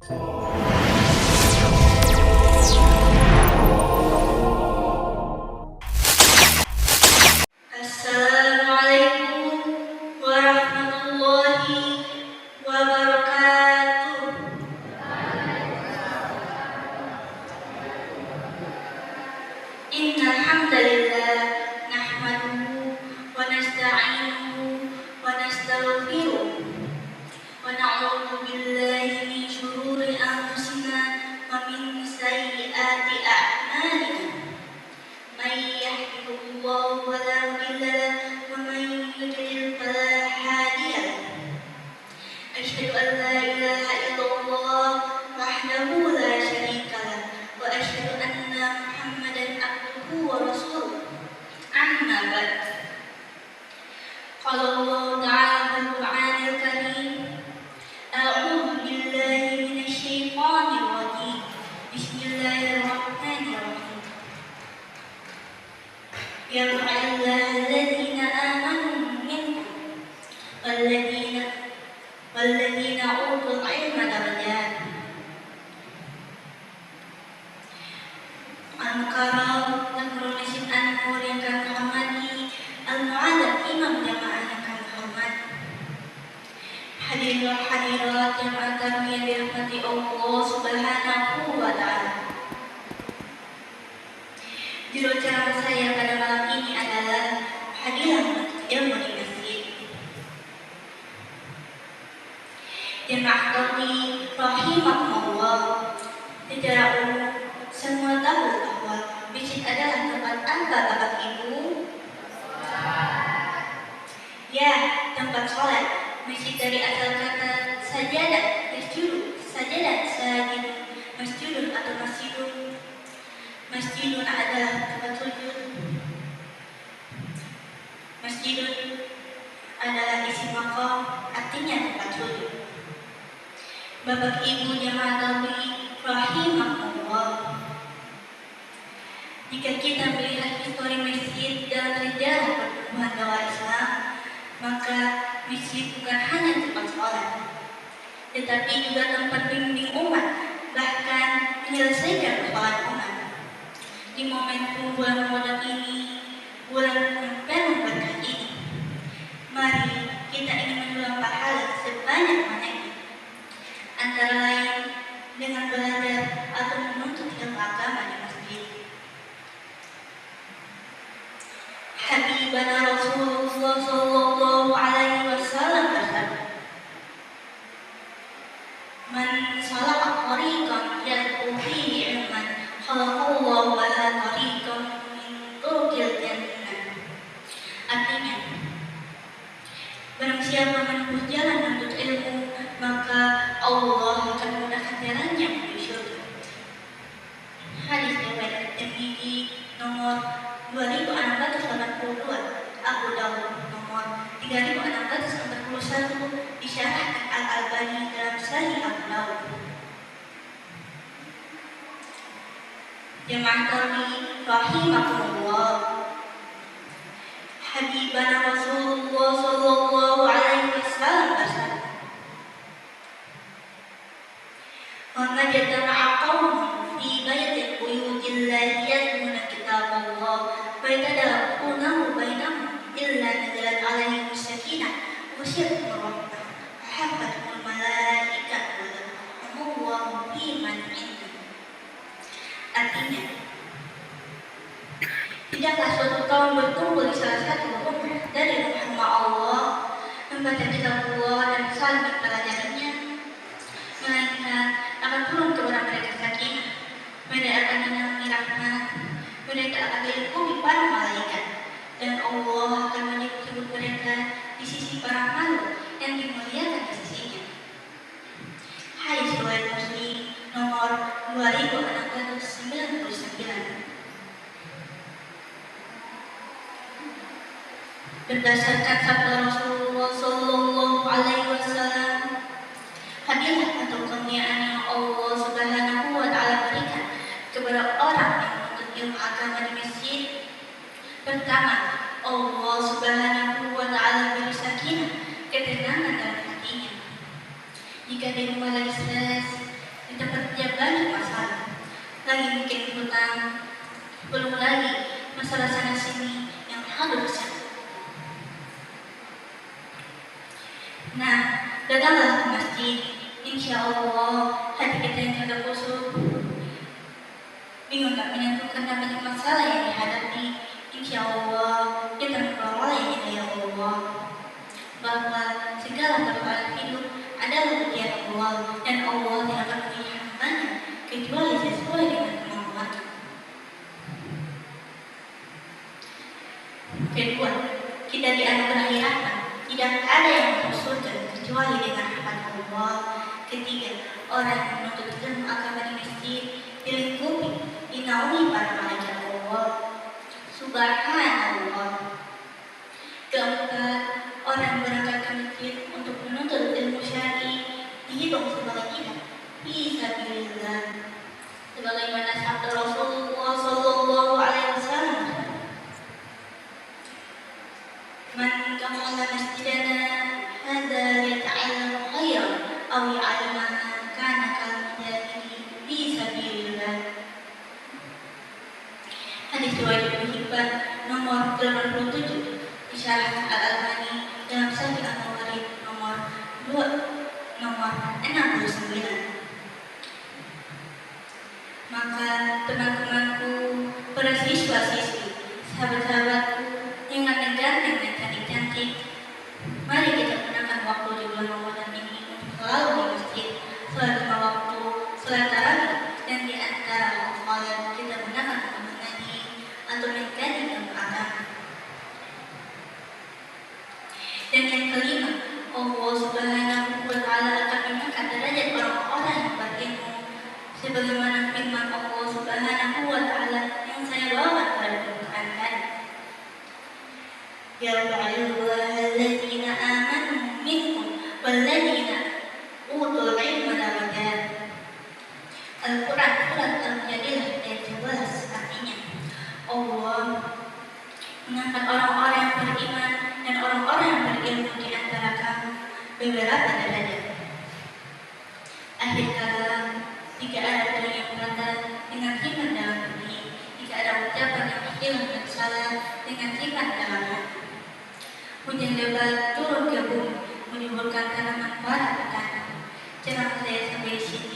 Assalamualaikum warahmatullahi wabarakatuh. Innal hamdalillah nahmaduhu wa nasta'inuhu wa nastaghfiruh wa na'udzu billahi min shururi anfusina wa min sayyiati a'malina. May yahdihillahu fala mudilla lahu wa may yudlil fala hadiya lahu. Asyhadu an la ilaha illallah wahdahu la syarika lahu wa asyhadu anna Muhammadan abduhu wa rasuluh. Amma ba'd. Qala Allah ta'ala fil Qur'anil Karim, a'udzu billahi minasy syaithanir rajim. Bismillahirrahmanirrahim. Yarfa'illahul amanu minkum walladzina utul ilma darajat. Al-Mukarram Nurul Nasim An-Nur yang kami hormati, Al-Mu'adzam Imam Jamaah yang kami hormati, hadirin wal hadirat yang akan dirahmati Allah Subhanahu wa ta'ala. Judul ceramah saya pada malam ini adalah hadiah ilmu di masjid. Jemaah kami rahimakumullah, secara umum semua tahu bahwa masjid adalah tempat apa Bapak Ibu? Ya, tempat sholat. Masjid dari asal kata sajadah, yasjudu, sajadah, sajidun, masjidun atau masjidun. Masjidun adalah tempat sujud. Masjidun adalah isi maqam, artinya tempat sujud. Bapak Ibu jemaah kami rahimakumullah, jika kita melihat histori masjid dalam sejarah pertumbuhan dakwah Islam, maka masjid bukan hanya tempat sholat, tetapi juga tempat bimbing umat, bahkan menyelesaikan persoalan umat. Di momentum bulan Ramadan ini, bulan yang penuh berkah ini, mari kita ingin mendulang pahala sebanyak-banyaknya, antara lain dengan belajar atau menuntut ilmu agama di masjid. Habibana Rasulullah sallallahu alaihi wasallam bersabda, "Man salaka tariqan yad'u fihi ilman, khalaqallahu lahu tariqan min turuqil jannah." Artinya, barang siapa menempuh jalan menuntut ilmu, maka Allah akan memudahkan jalannya menuju surga. Hadis riwayat Tirmidzi nomor 2682, Abu Dawud nomor 3641, disyarahkan Al-Albani dalam Sahih Abu Dawud. Jemaah kami rahimakumullah, Habibana Rasulullah sallallahu alaihi wasallam bersabda, "Man jama'a qaumun fi baitin buyutillahi yatluna kitaballah wa yatadabbarunahu bainahum illa nazalat alaihim sakinah wa ghashiyatuhum rahmah wa hafathumul malaikatu wa hum fi man indah." Artinya, tidaklah suatu kaum berkumpul di salah satu rumah dari rumah Allah, membaca kitabullah dan saling mempelajarinya, melainkan akan turun kepada mereka sakinah, mereka akan dinamai rahmat, mereka akan dilingkupi para malaikat, dan Allah akan menyebut mereka di sisi para makhluk yang dimuliakan di sisinya. Hadis riwayat Muslim nomor 2699. Berdasarkan sabda Rasulullah sallallahu alaihi wasallam, hadiah atau kurniaan yang Allah Subhanahu wa ta'ala berikan kepada orang yang menuntut ilmu agama di masjid. Pertama, Allah Subhanahu wa ta'ala beri sakinah, ketenangan dalam hatinya. Jika di rumah lagi stres, lagi bikin hutang, belum lagi masalah sana sini yang harus bersama. Nah, datanglah ke masjid. Insya Allah hati kita yang tidak kusut, bingung tak menentukan banyak masalah yang dihadapi. Insya Allah kita memperoleh hidayah Allah, bahwa segala persoalan hidup adalah ujian Allah, dan Allah tidak akan memilih hambanya kecuali sesuai dengan kemauan. Kedua, kita dianugerahi rahmat. Tidak ada yang masuk surga kecuali dengan rahmat Allah. Ketiga, orang yang menuntut ilmu agama di masjid dilingkupi, dinaungi para malaikat Allah. Subhanallah. Keempat, orang berangkat ke masjid untuk menuntut ilmu syar'i dihitung sebagai jihad fisabilillah, sebagaimana sabda Rasulullah Sallallahu Alaihi Wasallam, "Man kamala masjidana hadza yata'allamu khairan aw ya'lamu kana kalmujahidi fisabilillah." Hadis riwayat Ibnu Hibban nomor 87, disyarahkan Al-Albani dalam Sahih Al-Mawarid nomor 69. Maka teman-temanku, para siswa-siswi, sahabat-sahabatku yang ganteng dan cantik-cantik, mari kita gunakan waktu di bulan Ramadan ini untuk selalu di masjid, salat 5 waktu, salat tarawih, dan di antara waktu kita gunakan untuk mengaji atau mengkaji ilmu agama. Dan yang kelima, Allah Subhanahu wa Ta'ala akan mengangkat derajat orang-orang yang berilmu, sebagaimana firman Allah Subhanahu wa Ta'ala yang saya bawakan pada Al-Quran tadi. Yarfa'illahu alladzina amanu minkum walladzina utul ilma darajat. Al-Quran surat Al-Mujadilah ayat 11, artinya Allah mengangkat orang-orang yang beriman dan orang-orang yang berilmu di antara kamu beberapa derajat. Akhir kalam, jika ada orang yang berkata dengan iman dalam hati, jika ada ucapan yang hilang dan salah dengan iman dalam hati. Hujan lebat turun ke bumi, menimbulkan tanaman para petani. Ceramah saya sampai di sini.